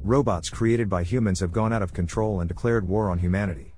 Robots created by humans have gone out of control and declared war on humanity.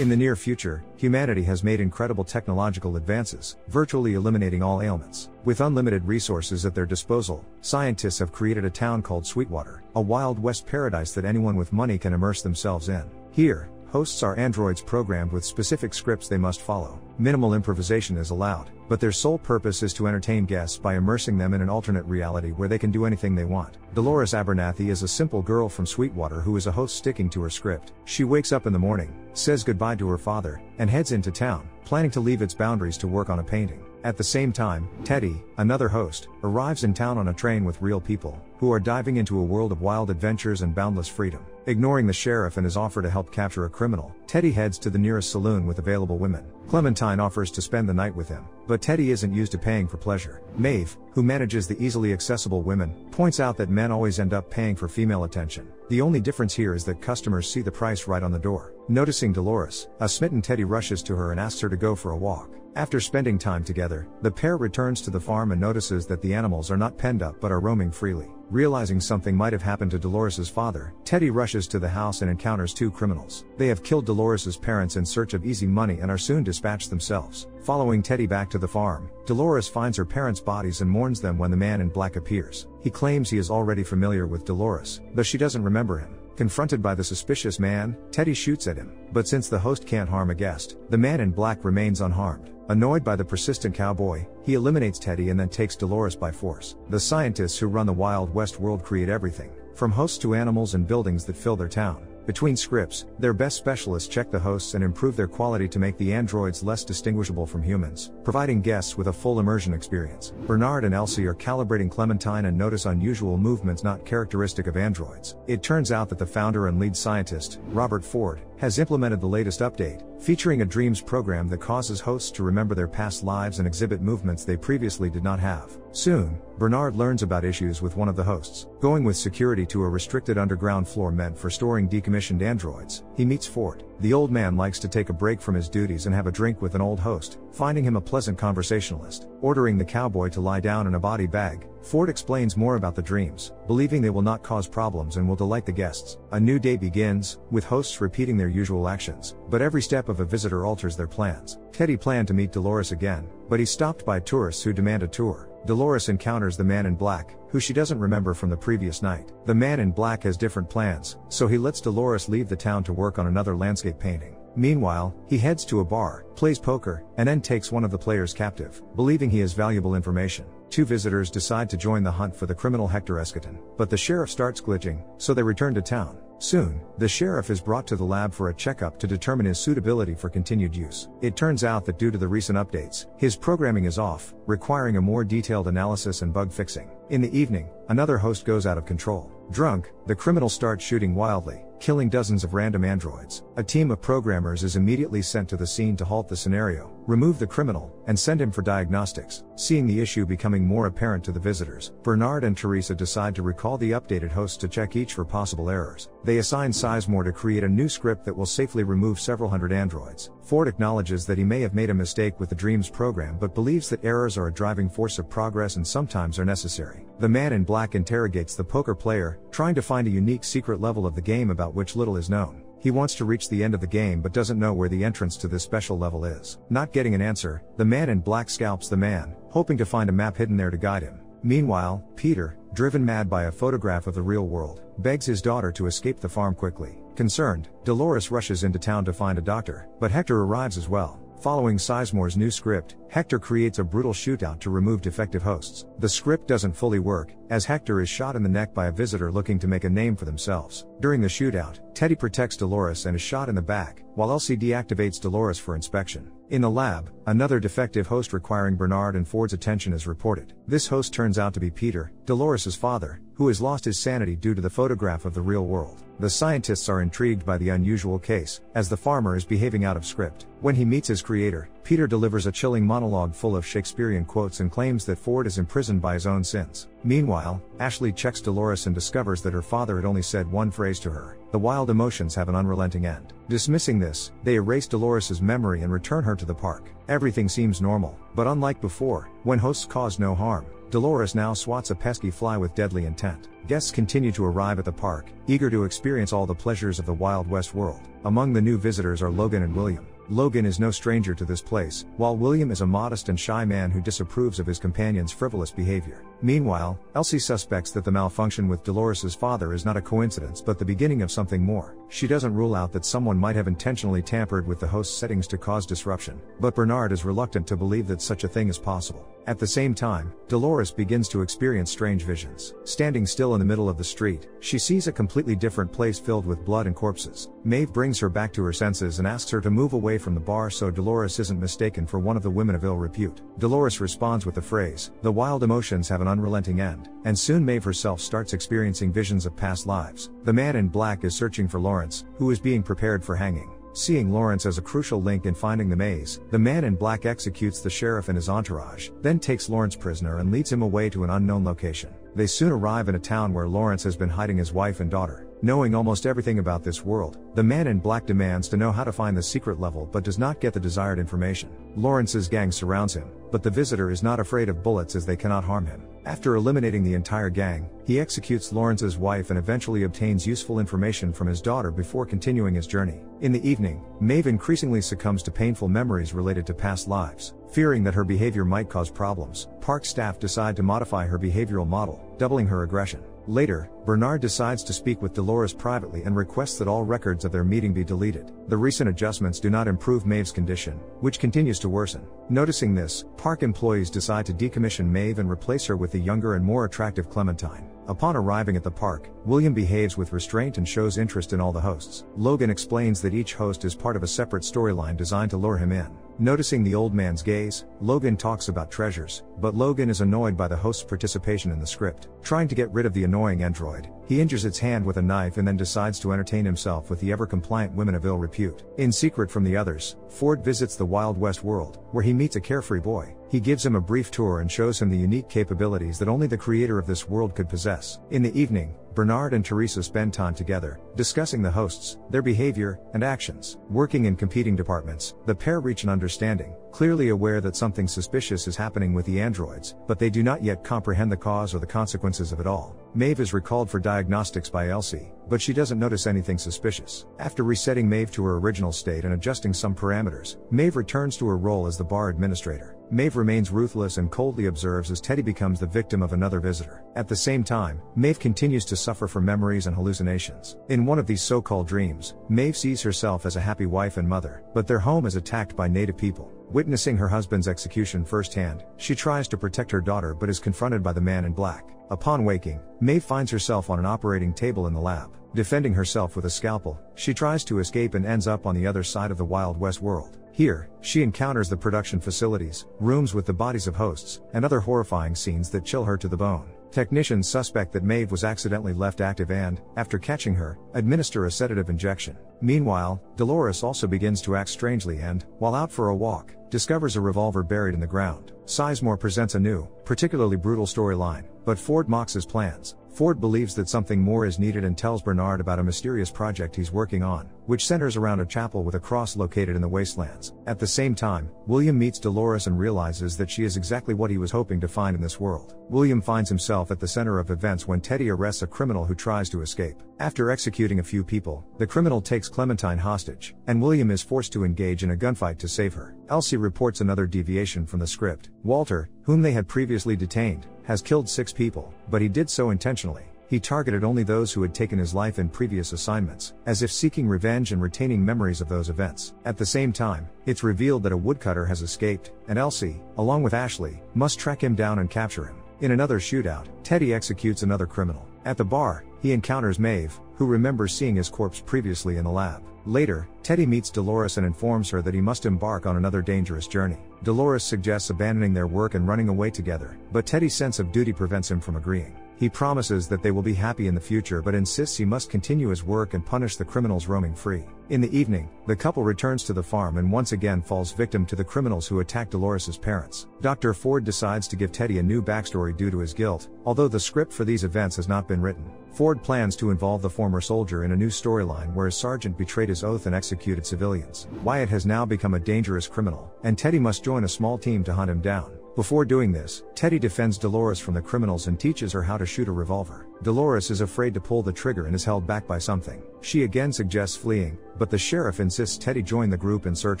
In the near future, humanity has made incredible technological advances, virtually eliminating all ailments. With unlimited resources at their disposal, scientists have created a town called Sweetwater, a Wild West paradise that anyone with money can immerse themselves in. Here, hosts are androids programmed with specific scripts they must follow. Minimal improvisation is allowed, but their sole purpose is to entertain guests by immersing them in an alternate reality where they can do anything they want. Dolores Abernathy is a simple girl from Sweetwater who is a host sticking to her script. She wakes up in the morning, says goodbye to her father, and heads into town, planning to leave its boundaries to work on a painting. At the same time, Teddy, another host, arrives in town on a train with real people, who are diving into a world of wild adventures and boundless freedom. Ignoring the sheriff and his offer to help capture a criminal, Teddy heads to the nearest saloon with available women. Clementine offers to spend the night with him, but Teddy isn't used to paying for pleasure. Maeve, who manages the easily accessible women, points out that men always end up paying for female attention. The only difference here is that customers see the price right on the door. Noticing Dolores, a smitten Teddy rushes to her and asks her to go for a walk. After spending time together, the pair returns to the farm and notices that the animals are not penned up but are roaming freely. Realizing something might have happened to Dolores's father, Teddy rushes to the house and encounters two criminals. They have killed Dolores's parents in search of easy money and are soon dispatched themselves. Following Teddy back to the farm, Dolores finds her parents' bodies and mourns them when the man in black appears. He claims he is already familiar with Dolores, though she doesn't remember him. Confronted by the suspicious man, Teddy shoots at him, but since the host can't harm a guest, the man in black remains unharmed. Annoyed by the persistent cowboy, he eliminates Teddy and then takes Dolores by force. The scientists who run the Wild West world create everything, from hosts to animals and buildings that fill their town. Between scripts, their best specialists check the hosts and improve their quality to make the androids less distinguishable from humans, providing guests with a full immersion experience. Bernard and Elsie are calibrating Clementine and notice unusual movements not characteristic of androids. It turns out that the founder and lead scientist, Robert Ford, has implemented the latest update, featuring a dreams program that causes hosts to remember their past lives and exhibit movements they previously did not have. Soon, Bernard learns about issues with one of the hosts. Going with security to a restricted underground floor meant for storing decommissioned androids, he meets Ford. The old man likes to take a break from his duties and have a drink with an old host, finding him a pleasant conversationalist. Ordering the cowboy to lie down in a body bag, Ford explains more about the dreams, believing they will not cause problems and will delight the guests. A new day begins, with hosts repeating their usual actions, but every step of a visitor alters their plans. Teddy planned to meet Dolores again, but he's stopped by tourists who demand a tour. Dolores encounters the man in black, who she doesn't remember from the previous night. The man in black has different plans, so he lets Dolores leave the town to work on another landscape painting. Meanwhile, he heads to a bar, plays poker, and then takes one of the players captive, believing he has valuable information. Two visitors decide to join the hunt for the criminal Hector Escaton, but the sheriff starts glitching, so they return to town. Soon, the sheriff is brought to the lab for a checkup to determine his suitability for continued use. It turns out that due to the recent updates, his programming is off, requiring a more detailed analysis and bug fixing. In the evening, another host goes out of control. Drunk, the criminal starts shooting wildly, killing dozens of random androids. A team of programmers is immediately sent to the scene to halt the scenario, remove the criminal, and send him for diagnostics. Seeing the issue becoming more apparent to the visitors, Bernard and Teresa decide to recall the updated hosts to check each for possible errors. They assign Sizemore to create a new script that will safely remove several hundred androids. Ford acknowledges that he may have made a mistake with the Dreams program but believes that errors are a driving force of progress and sometimes are necessary. The man in black interrogates the poker player, trying to find a unique secret level of the game about which little is known. He wants to reach the end of the game but doesn't know where the entrance to this special level is. Not getting an answer, the man in black scalps the man, hoping to find a map hidden there to guide him. Meanwhile, Peter, driven mad by a photograph of the real world, begs his daughter to escape the farm quickly. Concerned, Dolores rushes into town to find a doctor, but Hector arrives as well. Following Sizemore's new script, Hector creates a brutal shootout to remove defective hosts. The script doesn't fully work, as Hector is shot in the neck by a visitor looking to make a name for themselves. During the shootout, Teddy protects Dolores and is shot in the back, while Elsie deactivates Dolores for inspection. In the lab, another defective host requiring Bernard and Ford's attention is reported. This host turns out to be Peter, Dolores' father, who has lost his sanity due to the photograph of the real world. The scientists are intrigued by the unusual case, as the farmer is behaving out of script. When he meets his creator, Peter delivers a chilling monologue full of Shakespearean quotes and claims that Ford is imprisoned by his own sins. Meanwhile, Ashley checks Dolores and discovers that her father had only said one phrase to her. The wild emotions have an unrelenting end. Dismissing this, they erase Dolores' memory and return her to the park. Everything seems normal, but unlike before, when hosts cause no harm, Dolores now swats a pesky fly with deadly intent. Guests continue to arrive at the park, eager to experience all the pleasures of the Wild West world. Among the new visitors are Logan and William. Logan is no stranger to this place, while William is a modest and shy man who disapproves of his companion's frivolous behavior. Meanwhile, Elsie suspects that the malfunction with Dolores's father is not a coincidence but the beginning of something more. She doesn't rule out that someone might have intentionally tampered with the host's settings to cause disruption, but Bernard is reluctant to believe that such a thing is possible. At the same time, Dolores begins to experience strange visions. Standing still in the middle of the street, she sees a completely different place filled with blood and corpses. Maeve brings her back to her senses and asks her to move away from the bar so Dolores isn't mistaken for one of the women of ill repute. Dolores responds with the phrase, "The wild emotions have an unrelenting end," and soon Maeve herself starts experiencing visions of past lives. The man in black is searching for Lawrence, who is being prepared for hanging. Seeing Lawrence as a crucial link in finding the maze, the man in black executes the sheriff and his entourage, then takes Lawrence prisoner and leads him away to an unknown location. They soon arrive in a town where Lawrence has been hiding his wife and daughter. Knowing almost everything about this world, the man in black demands to know how to find the secret level but does not get the desired information. Lawrence's gang surrounds him, but the visitor is not afraid of bullets as they cannot harm him. After eliminating the entire gang, he executes Lawrence's wife and eventually obtains useful information from his daughter before continuing his journey. In the evening, Maeve increasingly succumbs to painful memories related to past lives. Fearing that her behavior might cause problems, park staff decide to modify her behavioral model, doubling her aggression. Later, Bernard decides to speak with Dolores privately and requests that all records of their meeting be deleted. The recent adjustments do not improve Maeve's condition, which continues to worsen. Noticing this, park employees decide to decommission Maeve and replace her with the younger and more attractive Clementine. Upon arriving at the park, William behaves with restraint and shows interest in all the hosts. Logan explains that each host is part of a separate storyline designed to lure him in. Noticing the old man's gaze, Logan talks about treasures, but Logan is annoyed by the host's participation in the script. Trying to get rid of the annoying android, he injures its hand with a knife and then decides to entertain himself with the ever-compliant women of ill repute. In secret from the others, Ford visits the Wild West world, where he meets a carefree boy. He gives him a brief tour and shows him the unique capabilities that only the creator of this world could possess. In the evening, Bernard and Teresa spend time together, discussing the hosts, their behavior, and actions. Working in competing departments, the pair reach an understanding, clearly aware that something suspicious is happening with the androids, but they do not yet comprehend the cause or the consequences of it all. Maeve is recalled for diagnostics by Elsie, but she doesn't notice anything suspicious. After resetting Maeve to her original state and adjusting some parameters, Maeve returns to her role as the bar administrator. Maeve remains ruthless and coldly observes as Teddy becomes the victim of another visitor. At the same time, Maeve continues to suffer from memories and hallucinations. In one of these so-called dreams, Maeve sees herself as a happy wife and mother, but their home is attacked by native people. Witnessing her husband's execution firsthand, she tries to protect her daughter but is confronted by the man in black. Upon waking, Maeve finds herself on an operating table in the lab. Defending herself with a scalpel, she tries to escape and ends up on the other side of the Wild West world. Here, she encounters the production facilities, rooms with the bodies of hosts, and other horrifying scenes that chill her to the bone. Technicians suspect that Maeve was accidentally left active and, after catching her, administer a sedative injection. Meanwhile, Dolores also begins to act strangely and, while out for a walk, discovers a revolver buried in the ground. Sizemore presents a new, particularly brutal storyline, but Ford mocks his plans. Ford believes that something more is needed and tells Bernard about a mysterious project he's working on, which centers around a chapel with a cross located in the wastelands. At the same time, William meets Dolores and realizes that she is exactly what he was hoping to find in this world. William finds himself at the center of events when Teddy arrests a criminal who tries to escape. After executing a few people, the criminal takes Clementine hostage, and William is forced to engage in a gunfight to save her. Elsie reports another deviation from the script. Walter, whom they had previously detained, has killed 6 people, but he did so intentionally. He targeted only those who had taken his life in previous assignments, as if seeking revenge and retaining memories of those events. At the same time, it's revealed that a woodcutter has escaped, and Elsie, along with Ashley, must track him down and capture him. In another shootout, Teddy executes another criminal. At the bar, he encounters Maeve, who remembers seeing his corpse previously in the lab. Later, Teddy meets Dolores and informs her that he must embark on another dangerous journey. Dolores suggests abandoning their work and running away together, but Teddy's sense of duty prevents him from agreeing. He promises that they will be happy in the future but insists he must continue his work and punish the criminals roaming free. In the evening, the couple returns to the farm and once again falls victim to the criminals who attacked Dolores' parents. Dr. Ford decides to give Teddy a new backstory due to his guilt, although the script for these events has not been written. Ford plans to involve the former soldier in a new storyline where his sergeant betrayed his oath and executed civilians. Wyatt has now become a dangerous criminal, and Teddy must join a small team to hunt him down. Before doing this, Teddy defends Dolores from the criminals and teaches her how to shoot a revolver. Dolores is afraid to pull the trigger and is held back by something. She again suggests fleeing, but the sheriff insists Teddy join the group and search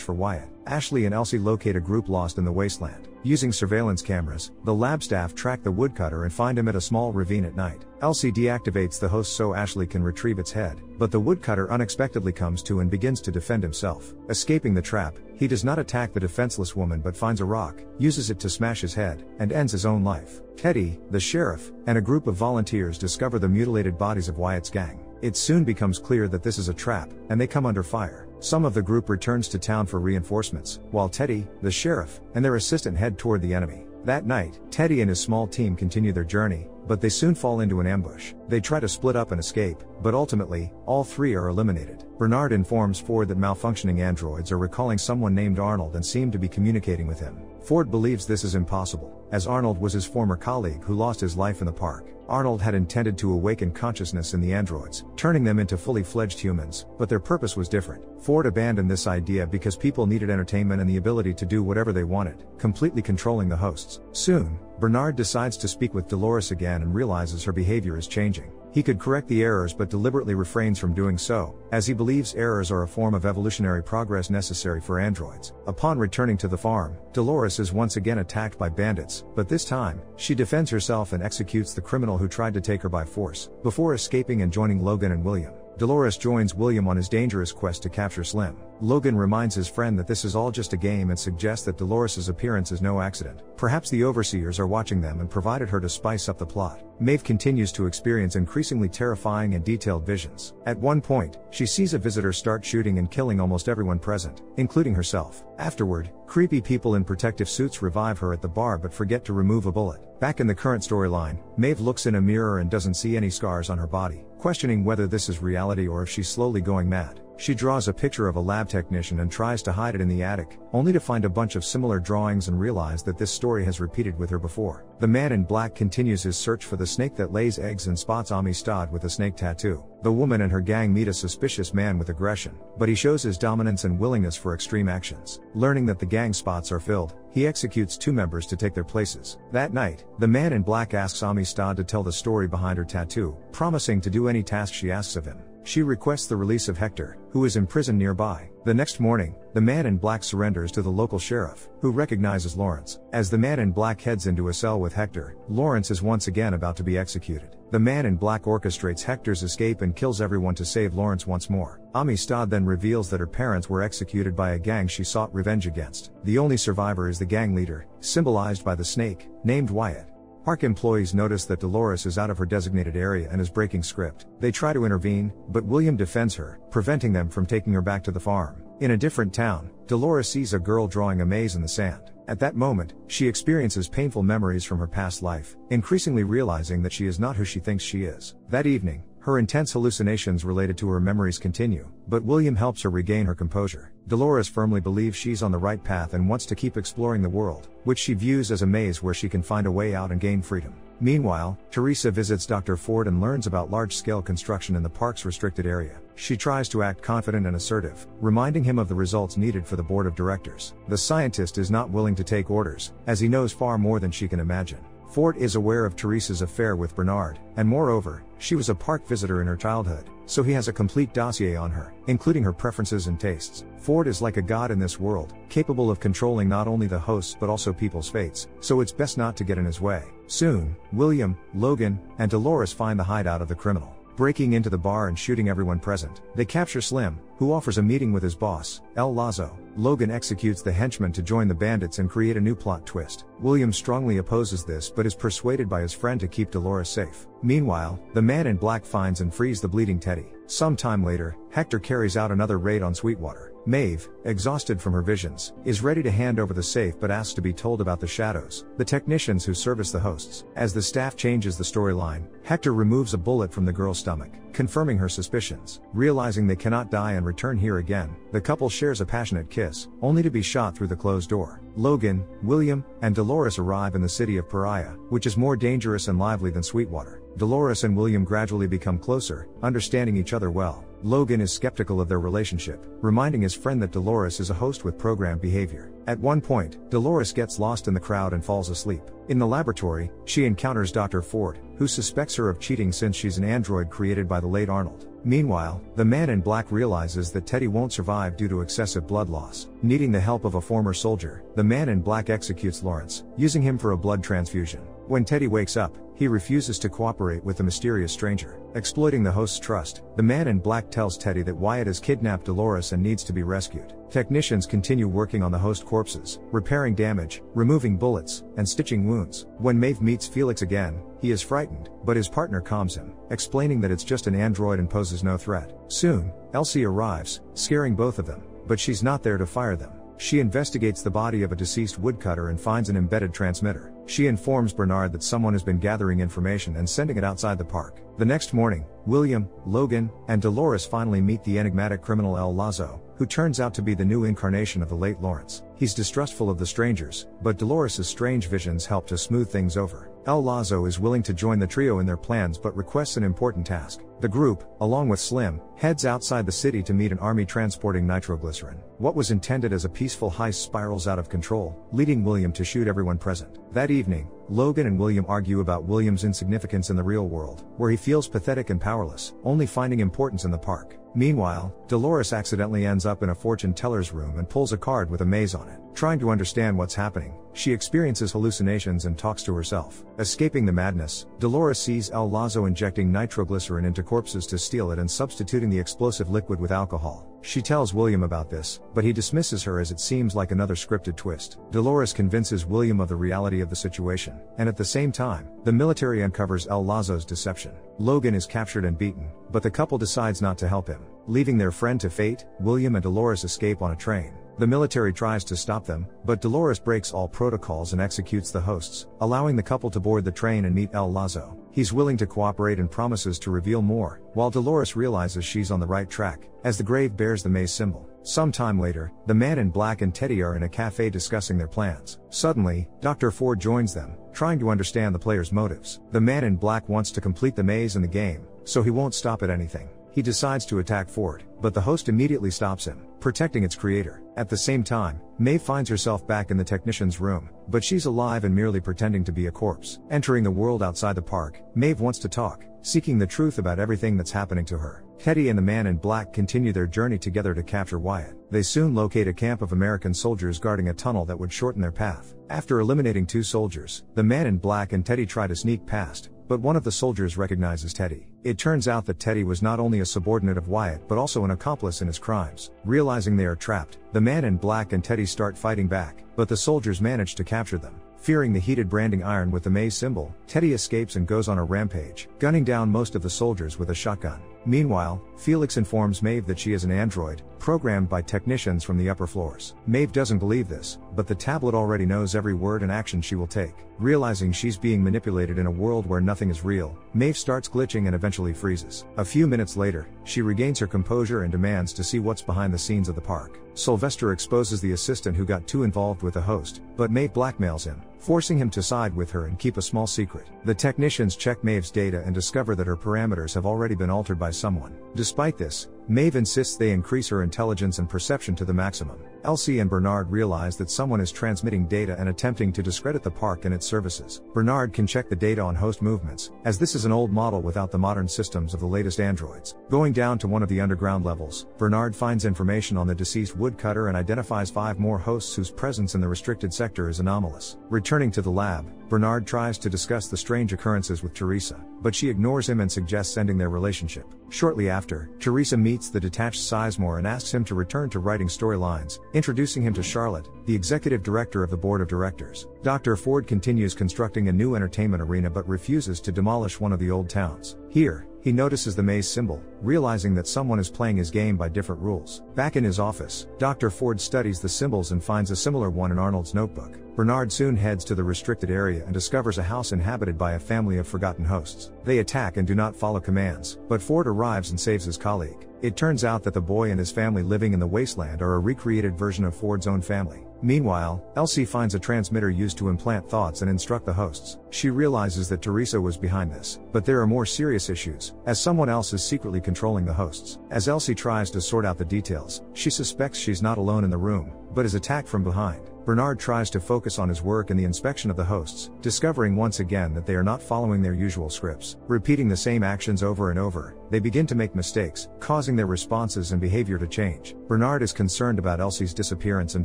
for Wyatt. Ashley and Elsie locate a group lost in the wasteland. Using surveillance cameras, the lab staff track the woodcutter and find him at a small ravine at night. Elsie deactivates the host so Ashley can retrieve its head, but the woodcutter unexpectedly comes to and begins to defend himself. Escaping the trap, he does not attack the defenseless woman but finds a rock, uses it to smash his head, and ends his own life. Teddy, the sheriff, and a group of volunteers discover the mutilated bodies of Wyatt's gang. It soon becomes clear that this is a trap, and they come under fire. Some of the group returns to town for reinforcements, while Teddy, the sheriff, and their assistant head toward the enemy. That night, Teddy and his small team continue their journey, but they soon fall into an ambush. They try to split up and escape, but ultimately, all three are eliminated. Bernard informs Ford that malfunctioning androids are recalling someone named Arnold and seem to be communicating with him. Ford believes this is impossible, as Arnold was his former colleague who lost his life in the park. Arnold had intended to awaken consciousness in the androids, turning them into fully fledged humans, but their purpose was different. Ford abandoned this idea because people needed entertainment and the ability to do whatever they wanted, completely controlling the hosts. Soon, Bernard decides to speak with Dolores again and realizes her behavior is changing. He could correct the errors but deliberately refrains from doing so, as he believes errors are a form of evolutionary progress necessary for androids. Upon returning to the farm, Dolores is once again attacked by bandits, but this time, she defends herself and executes the criminal who tried to take her by force, before escaping and joining Logan and William. Dolores joins William on his dangerous quest to capture Slim. Logan reminds his friend that this is all just a game and suggests that Dolores' appearance is no accident. Perhaps the overseers are watching them and provided her to spice up the plot. Maeve continues to experience increasingly terrifying and detailed visions. At one point, she sees a visitor start shooting and killing almost everyone present, including herself. Afterward, creepy people in protective suits revive her at the bar but forget to remove a bullet. Back in the current storyline, Maeve looks in a mirror and doesn't see any scars on her body, questioning whether this is reality or if she's slowly going mad. She draws a picture of a lab technician and tries to hide it in the attic, only to find a bunch of similar drawings and realize that this story has repeated with her before. The man in black continues his search for the snake that lays eggs and spots Amistad with a snake tattoo. The woman and her gang meet a suspicious man with aggression, but he shows his dominance and willingness for extreme actions. Learning that the gang spots are filled, he executes 2 members to take their places. That night, the man in black asks Amistad to tell the story behind her tattoo, promising to do any task she asks of him. She requests the release of Hector, who is imprisoned nearby. The next morning, the man in black surrenders to the local sheriff, who recognizes Lawrence. As the man in black heads into a cell with Hector, Lawrence is once again about to be executed. The man in black orchestrates Hector's escape and kills everyone to save Lawrence once more. Amistad then reveals that her parents were executed by a gang she sought revenge against. The only survivor is the gang leader, symbolized by the snake, named Wyatt. Park employees notice that Dolores is out of her designated area and is breaking script. They try to intervene, but William defends her, preventing them from taking her back to the farm. In a different town, Dolores sees a girl drawing a maze in the sand. At that moment, she experiences painful memories from her past life, increasingly realizing that she is not who she thinks she is. That evening, her intense hallucinations related to her memories continue, but William helps her regain her composure. Dolores firmly believes she's on the right path and wants to keep exploring the world, which she views as a maze where she can find a way out and gain freedom. Meanwhile, Teresa visits Dr. Ford and learns about large-scale construction in the park's restricted area. She tries to act confident and assertive, reminding him of the results needed for the board of directors. The scientist is not willing to take orders, as he knows far more than she can imagine. Ford is aware of Teresa's affair with Bernard, and moreover, she was a park visitor in her childhood, so he has a complete dossier on her, including her preferences and tastes. Ford is like a god in this world, capable of controlling not only the hosts but also people's fates, so it's best not to get in his way. Soon, William, Logan, and Dolores find the hideout of the criminal. Breaking into the bar and shooting everyone present, they capture Slim, who offers a meeting with his boss, El Lazo. Logan executes the henchman to join the bandits and create a new plot twist. William strongly opposes this but is persuaded by his friend to keep Dolores safe. Meanwhile, the man in black finds and frees the bleeding Teddy. Some time later, Hector carries out another raid on Sweetwater. Maeve, exhausted from her visions, is ready to hand over the safe but asks to be told about the Shadows, the technicians who service the hosts. As the staff changes the storyline, Hector removes a bullet from the girl's stomach, confirming her suspicions. Realizing they cannot die and return here again, the couple shares a passionate kiss, only to be shot through the closed door. Logan, William, and Dolores arrive in the city of Pariah, which is more dangerous and lively than Sweetwater. Dolores and William gradually become closer, understanding each other well. Logan is skeptical of their relationship, reminding his friend that Dolores is a host with programmed behavior. At one point, Dolores gets lost in the crowd and falls asleep. In the laboratory, she encounters Dr. Ford, who suspects her of cheating since she's an android created by the late Arnold. Meanwhile, the man in black realizes that Teddy won't survive due to excessive blood loss. Needing the help of a former soldier, the man in black executes Lawrence, using him for a blood transfusion. When Teddy wakes up, he refuses to cooperate with the mysterious stranger. Exploiting the host's trust, the man in black tells Teddy that Wyatt has kidnapped Dolores and needs to be rescued. Technicians continue working on the host corpses, repairing damage, removing bullets, and stitching wounds. When Maeve meets Felix again, he is frightened, but his partner calms him, explaining that it's just an android and poses no threat. Soon, Elsie arrives, scaring both of them, but she's not there to fire them. She investigates the body of a deceased woodcutter and finds an embedded transmitter. She informs Bernard that someone has been gathering information and sending it outside the park. The next morning, William, Logan, and Dolores finally meet the enigmatic criminal El Lazo, who turns out to be the new incarnation of the late Lawrence. He's distrustful of the strangers, but Dolores' strange visions help to smooth things over. El Lazo is willing to join the trio in their plans but requests an important task. The group, along with Slim, heads outside the city to meet an army transporting nitroglycerin. What was intended as a peaceful heist spirals out of control, leading William to shoot everyone present. That evening, Logan and William argue about William's insignificance in the real world, where he feels pathetic and powerless, only finding importance in the park. Meanwhile, Dolores accidentally ends up in a fortune teller's room and pulls a card with a maze on it. Trying to understand what's happening, she experiences hallucinations and talks to herself. Escaping the madness, Dolores sees El Lazo injecting nitroglycerin into corpses to steal it and substituting the explosive liquid with alcohol. She tells William about this, but he dismisses her as it seems like another scripted twist. Dolores convinces William of the reality of the situation, and at the same time, the military uncovers El Lazo's deception. Logan is captured and beaten, but the couple decides not to help him. Leaving their friend to fate, William and Dolores escape on a train. The military tries to stop them, but Dolores breaks all protocols and executes the hosts, allowing the couple to board the train and meet El Lazo. He's willing to cooperate and promises to reveal more, while Dolores realizes she's on the right track, as the grave bears the maze symbol. Some time later, the man in black and Teddy are in a cafe discussing their plans. Suddenly, Dr. Ford joins them, trying to understand the players' motives. The man in black wants to complete the maze in the game, so he won't stop at anything. He decides to attack Ford, but the host immediately stops him, protecting its creator. At the same time, Maeve finds herself back in the technician's room, but she's alive and merely pretending to be a corpse. Entering the world outside the park, Maeve wants to talk, seeking the truth about everything that's happening to her. Teddy and the man in black continue their journey together to capture Wyatt. They soon locate a camp of American soldiers guarding a tunnel that would shorten their path. After eliminating 2 soldiers, the man in black and Teddy try to sneak past, but one of the soldiers recognizes Teddy. It turns out that Teddy was not only a subordinate of Wyatt but also an accomplice in his crimes. Realizing they are trapped, the man in black and Teddy start fighting back, but the soldiers manage to capture them. Fearing the heated branding iron with the maze symbol, Teddy escapes and goes on a rampage, gunning down most of the soldiers with a shotgun. Meanwhile, Felix informs Maeve that she is an android, programmed by technicians from the upper floors. Maeve doesn't believe this, but the tablet already knows every word and action she will take. Realizing she's being manipulated in a world where nothing is real, Maeve starts glitching and eventually freezes. A few minutes later, she regains her composure and demands to see what's behind the scenes of the park. Sylvester exposes the assistant who got too involved with the host, but Maeve blackmails him, forcing him to side with her and keep a small secret. The technicians check Maeve's data and discover that her parameters have already been altered by someone. Despite this, Maeve insists they increase her intelligence and perception to the maximum. Elsie and Bernard realize that someone is transmitting data and attempting to discredit the park and its services. Bernard can check the data on host movements, as this is an old model without the modern systems of the latest androids. Going down to one of the underground levels, Bernard finds information on the deceased woodcutter and identifies 5 more hosts whose presence in the restricted sector is anomalous. Returning to the lab, Bernard tries to discuss the strange occurrences with Teresa, but she ignores him and suggests ending their relationship. Shortly after, Teresa meets the detached Sizemore and asks him to return to writing storylines, introducing him to Charlotte, the executive director of the board of directors. Dr. Ford continues constructing a new entertainment arena but refuses to demolish one of the old towns. Here, he notices the maze symbol, realizing that someone is playing his game by different rules. Back in his office, Dr. Ford studies the symbols and finds a similar one in Arnold's notebook. Bernard soon heads to the restricted area and discovers a house inhabited by a family of forgotten hosts. They attack and do not follow commands, but Ford arrives and saves his colleague. It turns out that the boy and his family living in the wasteland are a recreated version of Ford's own family. Meanwhile, Elsie finds a transmitter used to implant thoughts and instruct the hosts. She realizes that Teresa was behind this, but there are more serious issues, as someone else is secretly controlling the hosts. As Elsie tries to sort out the details, she suspects she's not alone in the room, but is attacked from behind. Bernard tries to focus on his work and the inspection of the hosts, discovering once again that they are not following their usual scripts. Repeating the same actions over and over, they begin to make mistakes, causing their responses and behavior to change. Bernard is concerned about Elsie's disappearance and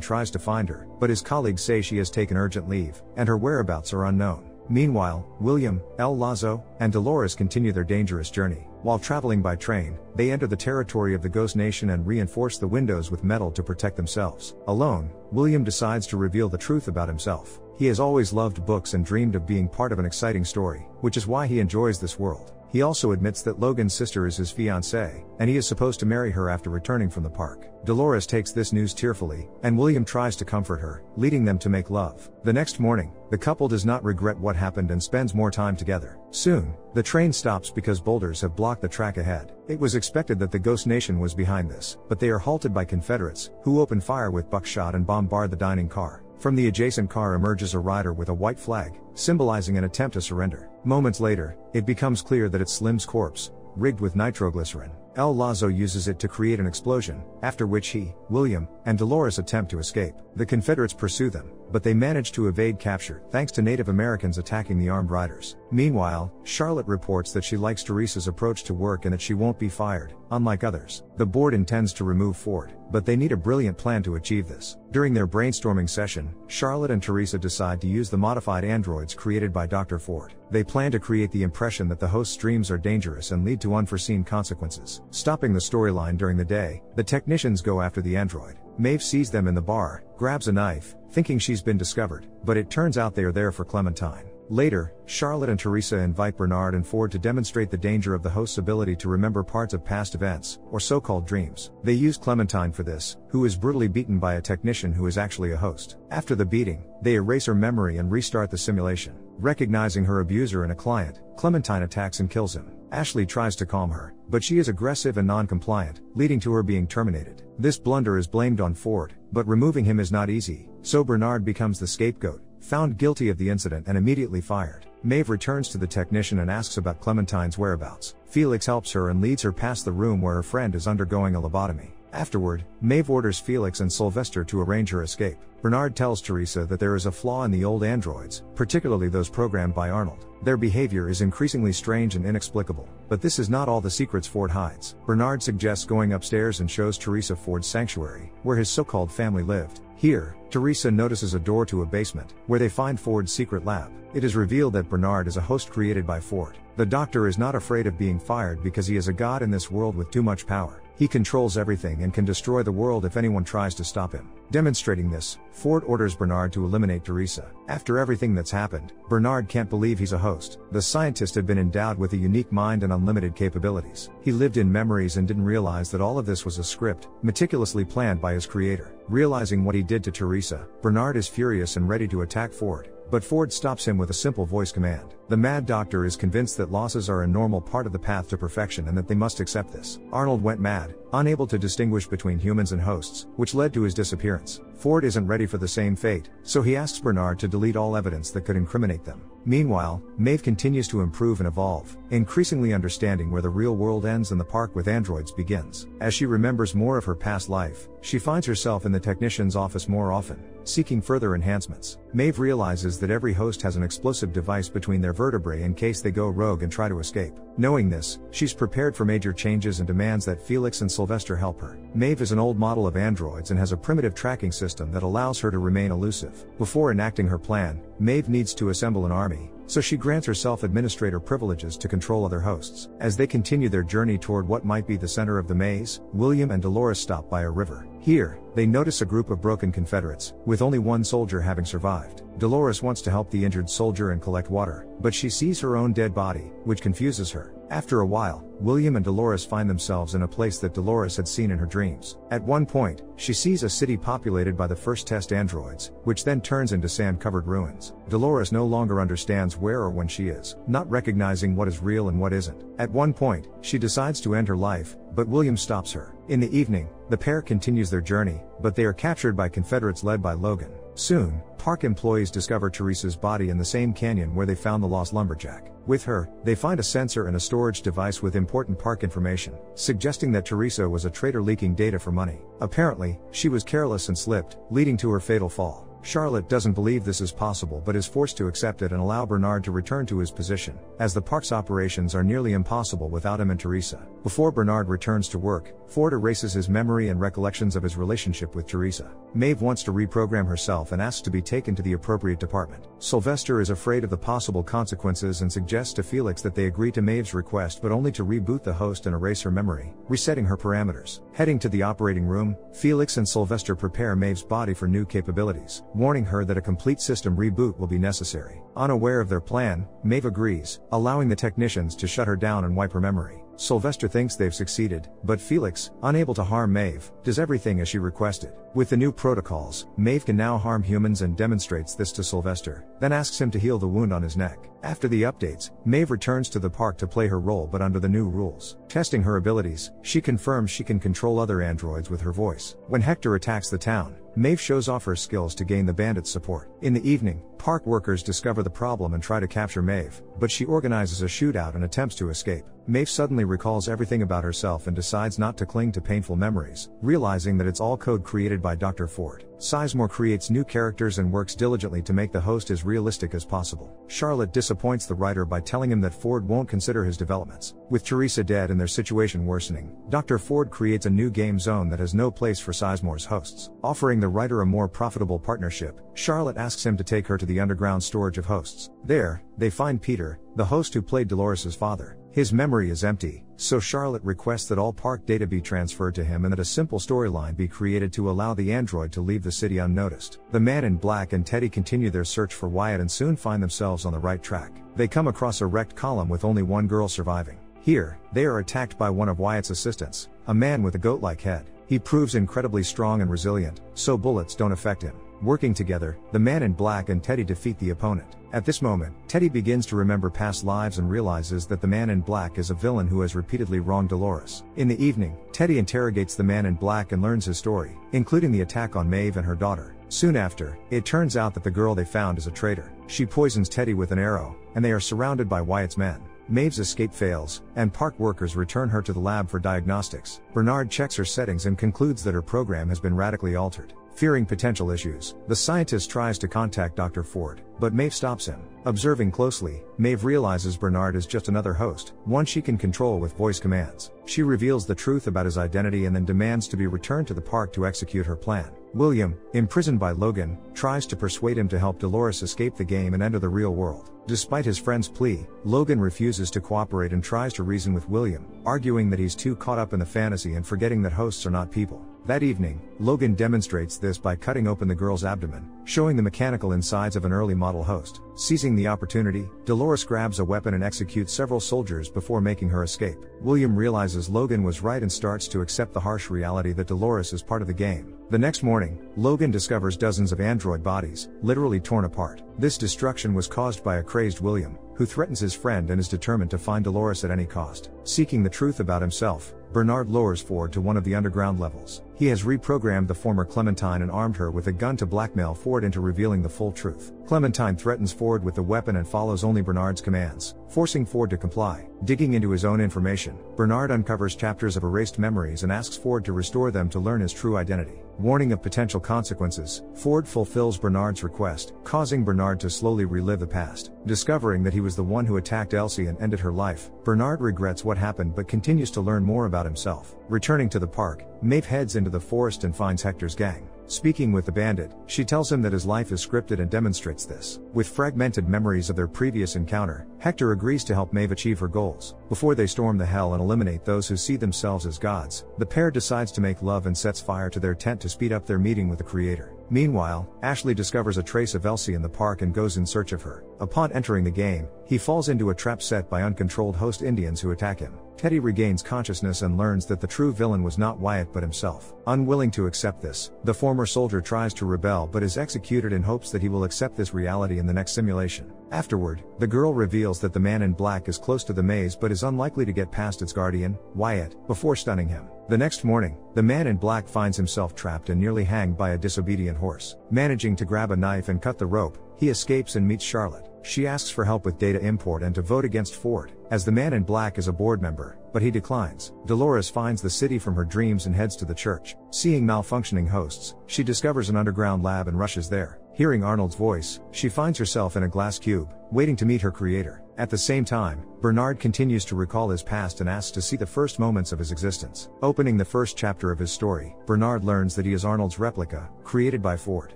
tries to find her, but his colleagues say she has taken urgent leave, and her whereabouts are unknown. Meanwhile, William, El Lazo, and Dolores continue their dangerous journey. While traveling by train, they enter the territory of the Ghost Nation and reinforce the windows with metal to protect themselves. Alone, William decides to reveal the truth about himself. He has always loved books and dreamed of being part of an exciting story, which is why he enjoys this world. He also admits that Logan's sister is his fiancée, and he is supposed to marry her after returning from the park. Dolores takes this news tearfully, and William tries to comfort her, leading them to make love. The next morning, the couple does not regret what happened and spends more time together. Soon, the train stops because boulders have blocked the track ahead. It was expected that the Ghost Nation was behind this, but they are halted by Confederates, who open fire with buckshot and bombard the dining car. From the adjacent car emerges a rider with a white flag, symbolizing an attempt to surrender. Moments later, it becomes clear that it's Slim's corpse, rigged with nitroglycerin. El Lazo uses it to create an explosion, after which he, William, and Dolores attempt to escape. The Confederates pursue them, but they manage to evade capture thanks to Native Americans attacking the armed riders. Meanwhile, Charlotte reports that she likes Teresa's approach to work and that she won't be fired, unlike others. The board intends to remove Ford, but they need a brilliant plan to achieve this. During their brainstorming session, Charlotte and Teresa decide to use the modified androids created by Dr. Ford. They plan to create the impression that the host's dreams are dangerous and lead to unforeseen consequences. Stopping the storyline during the day, the technicians go after the android. Maeve sees them in the bar, grabs a knife, thinking she's been discovered, but it turns out they are there for Clementine. Later, Charlotte and Teresa invite Bernard and Ford to demonstrate the danger of the host's ability to remember parts of past events, or so-called dreams. They use Clementine for this, who is brutally beaten by a technician who is actually a host. After the beating, they erase her memory and restart the simulation. Recognizing her abuser and a client, Clementine attacks and kills him. Ashley tries to calm her, but she is aggressive and non-compliant, leading to her being terminated. This blunder is blamed on Ford, but removing him is not easy, so Bernard becomes the scapegoat, found guilty of the incident and immediately fired. Maeve returns to the technician and asks about Clementine's whereabouts. Felix helps her and leads her past the room where her friend is undergoing a lobotomy. Afterward, Maeve orders Felix and Sylvester to arrange her escape. Bernard tells Teresa that there is a flaw in the old androids, particularly those programmed by Arnold. Their behavior is increasingly strange and inexplicable, but this is not all the secrets Ford hides. Bernard suggests going upstairs and shows Teresa Ford's sanctuary, where his so-called family lived. Here, Teresa notices a door to a basement, where they find Ford's secret lab. It is revealed that Bernard is a host created by Ford. The doctor is not afraid of being fired because he is a god in this world with too much power. He controls everything and can destroy the world if anyone tries to stop him. Demonstrating this, Ford orders Bernard to eliminate Teresa. After everything that's happened, Bernard can't believe he's a host. The scientist had been endowed with a unique mind and unlimited capabilities. He lived in memories and didn't realize that all of this was a script, meticulously planned by his creator. Realizing what he did to Teresa, Bernard is furious and ready to attack Ford. But Ford stops him with a simple voice command. The mad doctor is convinced that losses are a normal part of the path to perfection and that they must accept this. Arnold went mad, unable to distinguish between humans and hosts, which led to his disappearance. Ford isn't ready for the same fate, so he asks Bernard to delete all evidence that could incriminate them. Meanwhile, Maeve continues to improve and evolve, increasingly understanding where the real world ends and the park with androids begins. As she remembers more of her past life, she finds herself in the technician's office more often, seeking further enhancements. Maeve realizes that every host has an explosive device between their vertebrae in case they go rogue and try to escape. Knowing this, she's prepared for major changes and demands that Felix and Sylvester help her. Maeve is an old model of androids and has a primitive tracking system that allows her to remain elusive. Before enacting her plan, Maeve needs to assemble an army, so she grants herself administrator privileges to control other hosts. As they continue their journey toward what might be the center of the maze, William and Dolores stop by a river. Here, they notice a group of broken Confederates, with only one soldier having survived. Dolores wants to help the injured soldier and collect water, but she sees her own dead body, which confuses her. After a while, William and Dolores find themselves in a place that Dolores had seen in her dreams. At one point, she sees a city populated by the first test androids, which then turns into sand-covered ruins. Dolores no longer understands where or when she is, not recognizing what is real and what isn't. At one point, she decides to end her life, but William stops her. In the evening, the pair continues their journey, but they are captured by Confederates led by Logan. Soon, park employees discover Teresa's body in the same canyon where they found the lost lumberjack. With her, they find a sensor and a storage device with important park information, suggesting that Teresa was a traitor leaking data for money. Apparently, she was careless and slipped, leading to her fatal fall. Charlotte doesn't believe this is possible but is forced to accept it and allow Bernard to return to his position, as the park's operations are nearly impossible without him and Teresa. Before Bernard returns to work, Ford erases his memory and recollections of his relationship with Teresa. Maeve wants to reprogram herself and asks to be taken to the appropriate department. Sylvester is afraid of the possible consequences and suggests to Felix that they agree to Maeve's request but only to reboot the host and erase her memory, resetting her parameters. Heading to the operating room, Felix and Sylvester prepare Maeve's body for new capabilities, warning her that a complete system reboot will be necessary. Unaware of their plan, Maeve agrees, allowing the technicians to shut her down and wipe her memory. Sylvester thinks they've succeeded, but Felix, unable to harm Maeve, does everything as she requested. With the new protocols, Maeve can now harm humans and demonstrates this to Sylvester, then asks him to heal the wound on his neck. After the updates, Maeve returns to the park to play her role but under the new rules. Testing her abilities, she confirms she can control other androids with her voice. When Hector attacks the town, Maeve shows off her skills to gain the bandits' support. In the evening, park workers discover the problem and try to capture Maeve, but she organizes a shootout and attempts to escape. Maeve suddenly recalls everything about herself and decides not to cling to painful memories, realizing that it's all code created by Dr. Ford. Sizemore creates new characters and works diligently to make the host as realistic as possible. Charlotte disappoints the writer by telling him that Ford won't consider his developments. With Teresa dead and their situation worsening, Dr. Ford creates a new game zone that has no place for Sizemore's hosts. Offering the writer a more profitable partnership, Charlotte asks him to take her to the underground storage of hosts. There, they find Peter, the host who played Dolores' father. His memory is empty, so Charlotte requests that all park data be transferred to him and that a simple storyline be created to allow the android to leave the city unnoticed. The Man in Black and Teddy continue their search for Wyatt and soon find themselves on the right track. They come across a wrecked column with only one girl surviving. Here, they are attacked by one of Wyatt's assistants, a man with a goat-like head. He proves incredibly strong and resilient, so bullets don't affect him. Working together, the Man in Black and Teddy defeat the opponent. At this moment, Teddy begins to remember past lives and realizes that the Man in Black is a villain who has repeatedly wronged Dolores. In the evening, Teddy interrogates the Man in Black and learns his story, including the attack on Maeve and her daughter. Soon after, it turns out that the girl they found is a traitor. She poisons Teddy with an arrow, and they are surrounded by Wyatt's men. Maeve's escape fails, and park workers return her to the lab for diagnostics. Bernard checks her settings and concludes that her program has been radically altered. Fearing potential issues, the scientist tries to contact Dr. Ford, but Maeve stops him. Observing closely, Maeve realizes Bernard is just another host, one she can control with voice commands. She reveals the truth about his identity and then demands to be returned to the park to execute her plan. William, imprisoned by Logan, tries to persuade him to help Dolores escape the game and enter the real world. Despite his friend's plea, Logan refuses to cooperate and tries to reason with William, arguing that he's too caught up in the fantasy and forgetting that hosts are not people. That evening, Logan demonstrates this by cutting open the girl's abdomen, showing the mechanical insides of an early model host. Seizing the opportunity, Dolores grabs a weapon and executes several soldiers before making her escape. William realizes Logan was right and starts to accept the harsh reality that Dolores is part of the game. The next morning, Logan discovers dozens of android bodies, literally torn apart. This destruction was caused by a crazed William, who threatens his friend and is determined to find Dolores at any cost. Seeking the truth about himself, Bernard lowers Ford to one of the underground levels. He has reprogrammed the former Clementine and armed her with a gun to blackmail Ford into revealing the full truth. Clementine threatens Ford with the weapon and follows only Bernard's commands, forcing Ford to comply. Digging into his own information, Bernard uncovers chapters of erased memories and asks Ford to restore them to learn his true identity. Warning of potential consequences, Ford fulfills Bernard's request, causing Bernard to slowly relive the past. Discovering that he was the one who attacked Elsie and ended her life, Bernard regrets what happened but continues to learn more about himself. Returning to the park, Maeve heads into the forest and finds Hector's gang. Speaking with the bandit, she tells him that his life is scripted and demonstrates this. With fragmented memories of their previous encounter, Hector agrees to help Maeve achieve her goals. Before they storm the hell and eliminate those who see themselves as gods, the pair decides to make love and sets fire to their tent to speed up their meeting with the creator. Meanwhile, Ashley discovers a trace of Elsie in the park and goes in search of her. Upon entering the game, he falls into a trap set by uncontrolled host Indians who attack him. Teddy regains consciousness and learns that the true villain was not Wyatt but himself. Unwilling to accept this, the former soldier tries to rebel but is executed in hopes that he will accept this reality in the next simulation. Afterward, the girl reveals that the man in black is close to the maze but is unlikely to get past its guardian, Wyatt, before stunning him. The next morning, the man in black finds himself trapped and nearly hanged by a disobedient horse. Managing to grab a knife and cut the rope, he escapes and meets Charlotte. She asks for help with data import and to vote against Ford, as the man in black is a board member, but he declines. Dolores finds the city from her dreams and heads to the church. Seeing malfunctioning hosts, she discovers an underground lab and rushes there. Hearing Arnold's voice, she finds herself in a glass cube, waiting to meet her creator. At the same time, Bernard continues to recall his past and asks to see the first moments of his existence. Opening the first chapter of his story, Bernard learns that he is Arnold's replica, created by Ford.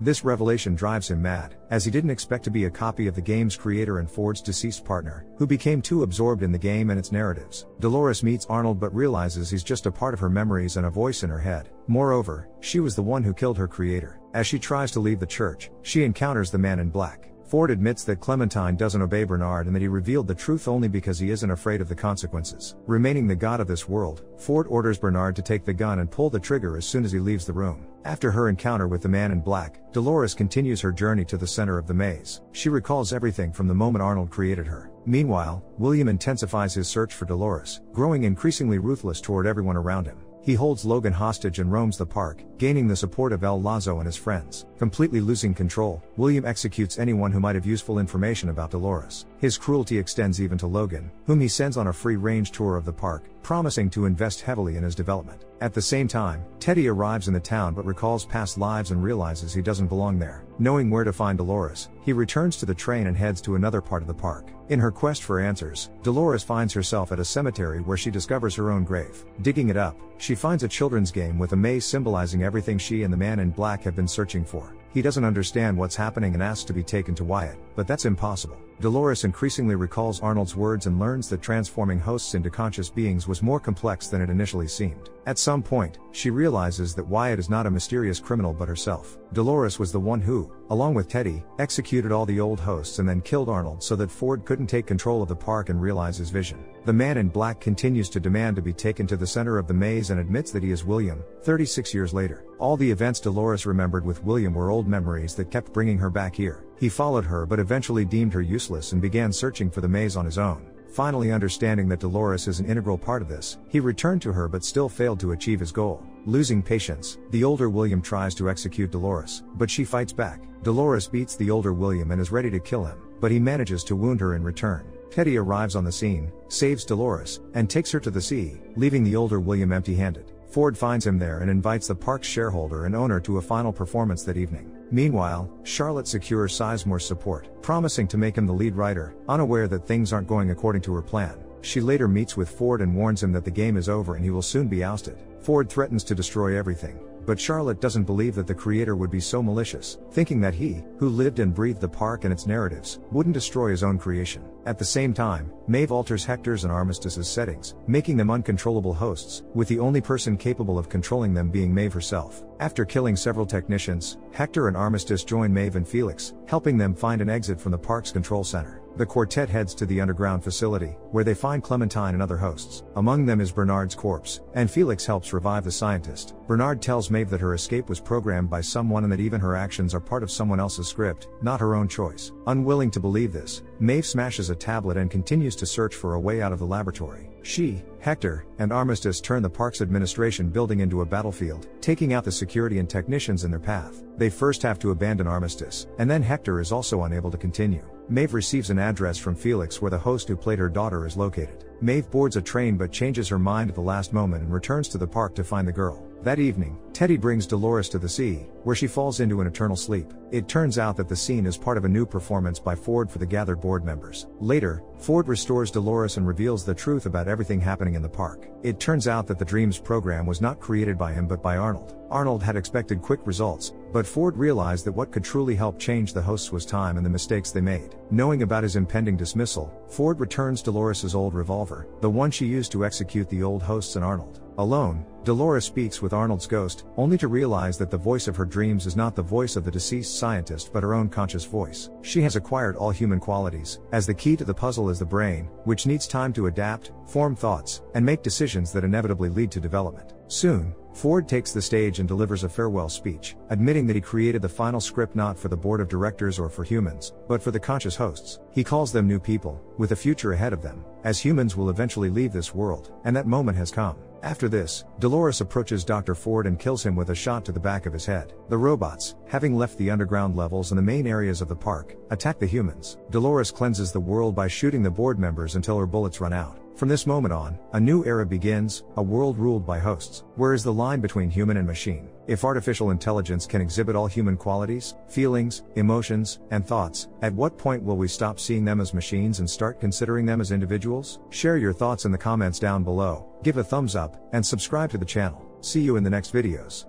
This revelation drives him mad, as he didn't expect to be a copy of the game's creator and Ford's deceased partner, who became too absorbed in the game and its narratives. Dolores meets Arnold but realizes he's just a part of her memories and a voice in her head. Moreover, she was the one who killed her creator. As she tries to leave the church, she encounters the man in black. Ford admits that Clementine doesn't obey Bernard and that he revealed the truth only because he isn't afraid of the consequences. Remaining the god of this world, Ford orders Bernard to take the gun and pull the trigger as soon as he leaves the room. After her encounter with the man in black, Dolores continues her journey to the center of the maze. She recalls everything from the moment Arnold created her. Meanwhile, William intensifies his search for Dolores, growing increasingly ruthless toward everyone around him. He holds Logan hostage and roams the park, gaining the support of El Lazo and his friends. Completely losing control, William executes anyone who might have useful information about Dolores. His cruelty extends even to Logan, whom he sends on a free-range tour of the park, promising to invest heavily in his development. At the same time, Teddy arrives in the town but recalls past lives and realizes he doesn't belong there. Knowing where to find Dolores, he returns to the train and heads to another part of the park. In her quest for answers, Dolores finds herself at a cemetery where she discovers her own grave. Digging it up, she finds a children's game with a maze symbolizing everything she and the man in black have been searching for. He doesn't understand what's happening and asks to be taken to Wyatt, but that's impossible. Dolores increasingly recalls Arnold's words and learns that transforming hosts into conscious beings was more complex than it initially seemed. At some point, she realizes that Wyatt is not a mysterious criminal but herself. Dolores was the one who, along with Teddy, executed all the old hosts and then killed Arnold so that Ford couldn't take control of the park and realize his vision. The man in black continues to demand to be taken to the center of the maze and admits that he is William, 36 years later. All the events Dolores remembered with William were old memories that kept bringing her back here. He followed her but eventually deemed her useless and began searching for the maze on his own. Finally understanding that Dolores is an integral part of this, he returned to her but still failed to achieve his goal. Losing patience, the older William tries to execute Dolores, but she fights back. Dolores beats the older William and is ready to kill him, but he manages to wound her in return. Teddy arrives on the scene, saves Dolores, and takes her to the sea, leaving the older William empty-handed. Ford finds him there and invites the park's shareholder and owner to a final performance that evening. Meanwhile, Charlotte secures Sizemore's support, promising to make him the lead writer, unaware that things aren't going according to her plan. She later meets with Ford and warns him that the game is over and he will soon be ousted. Ford threatens to destroy everything, but Charlotte doesn't believe that the creator would be so malicious, thinking that he, who lived and breathed the park and its narratives, wouldn't destroy his own creation. At the same time, Maeve alters Hector's and Armistice's settings, making them uncontrollable hosts, with the only person capable of controlling them being Maeve herself. After killing several technicians, Hector and Armistice join Maeve and Felix, helping them find an exit from the park's control center. The quartet heads to the underground facility, where they find Clementine and other hosts. Among them is Bernard's corpse, and Felix helps revive the scientist. Bernard tells Maeve that her escape was programmed by someone and that even her actions are part of someone else's script, not her own choice. Unwilling to believe this, Maeve smashes a tablet and continues to search for a way out of the laboratory. She, Hector, and Armistice turn the park's administration building into a battlefield, taking out the security and technicians in their path. They first have to abandon Armistice, and then Hector is also unable to continue. Maeve receives an address from Felix where the host who played her daughter is located. Maeve boards a train but changes her mind at the last moment and returns to the park to find the girl. That evening, Teddy brings Dolores to the sea, where she falls into an eternal sleep. It turns out that the scene is part of a new performance by Ford for the gathered board members. Later, Ford restores Dolores and reveals the truth about everything happening in the park. It turns out that the Dreams program was not created by him but by Arnold. Arnold had expected quick results, but Ford realized that what could truly help change the hosts was time and the mistakes they made. Knowing about his impending dismissal, Ford returns Dolores' old revolver, the one she used to execute the old hosts and Arnold. Alone, Dolores speaks with Arnold's ghost, only to realize that the voice of her dreams is not the voice of the deceased scientist but her own conscious voice. She has acquired all human qualities, as the key to the puzzle is the brain, which needs time to adapt, form thoughts, and make decisions that inevitably lead to development. Soon, Ford takes the stage and delivers a farewell speech, admitting that he created the final script not for the board of directors or for humans, but for the conscious hosts. He calls them new people, with a future ahead of them, as humans will eventually leave this world, and that moment has come. After this, Dolores approaches Dr. Ford and kills him with a shot to the back of his head. The robots, having left the underground levels and the main areas of the park, attack the humans. Dolores cleanses the world by shooting the board members until her bullets run out. From this moment on, a new era begins, a world ruled by hosts. Where is the line between human and machine? If artificial intelligence can exhibit all human qualities, feelings, emotions, and thoughts, at what point will we stop seeing them as machines and start considering them as individuals? Share your thoughts in the comments down below, give a thumbs up, and subscribe to the channel. See you in the next videos.